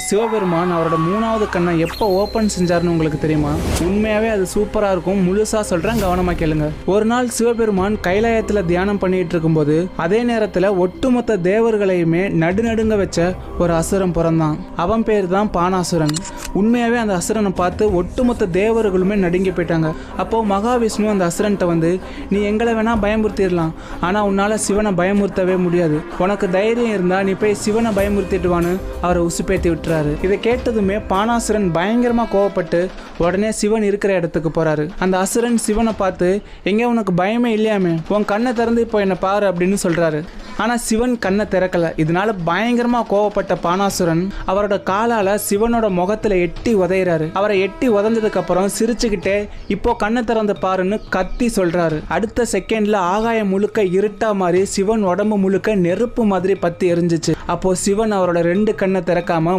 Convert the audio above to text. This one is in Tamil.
சிவபெருமான் அவரோட 3வது கண்ணை எப்போ ஓப்பன் செஞ்சாருன்னு உங்களுக்கு தெரியுமா? உண்மையாவே அது சூப்பரா இருக்கும். முழுசா சொல்றேன், கவனமா கேளுங்க. ஒரு நாள் சிவபெருமான் கைலாயத்துல தியானம் பண்ணிட்டு இருக்கும்போது அதே நேரத்துல ஒட்டுமொத்த தேவர்களையுமே நடுநடுங்க வச்ச ஒரு அசுரன் பிறந்தான். அவன் பேர் தான் பானாசுரன். உண்மையாவே அந்த அசுரனை பார்த்து ஒட்டுமொத்த தேவர்களுமே நடுங்கி போயிட்டாங்க. அப்போ மகாவிஷ்ணு அந்த அசுரன்ட்ட வந்து, நீ எங்களை வேணா பயமுறுத்திடலாம், ஆனா உன்னால சிவனை பயமுறுத்தவே முடியாது. உனக்கு தைரியம் இருந்தா நீ போய் சிவனை பயமுறுத்திட்டுவான்னு அவரை உசுப்பேத்தி விட்டுறாரு. இதை கேட்டதுமே பானாசுரன் பயங்கரமா கோவப்பட்டு உடனே சிவன் இருக்கிற இடத்துக்கு போறாரு. அந்த அசுரன் சிவனை பார்த்து, எங்க உனக்கு பயமே இல்லையாமே, உன் கண்ணை திறந்து இப்போ என்ன பாரு அப்படின்னு சொல்றாரு. ஆனா சிவன் கண்ணை திறக்கல. இதனால பயங்கரமா கோவப்பட்ட பானாசுரன் அவரோட காலால சிவனோட முகத்துல எட்டி உதையிறாரு. அவரை எட்டி உதஞ்சதுக்கு அப்புறம் சிரிச்சுக்கிட்டே, இப்போ கண்ணை திறந்து பாருன்னு கத்தி சொல்றாரு. அடுத்த செகண்ட்ல ஆகாயம் முழுக்க இருட்டா மாதிரி சிவன் உடம்பு முழுக்க நெருப்பு மாதிரி பத்தி எரிஞ்சிச்சு. அப்போ சிவன் அவரோட 2 கண்ணை திறக்காம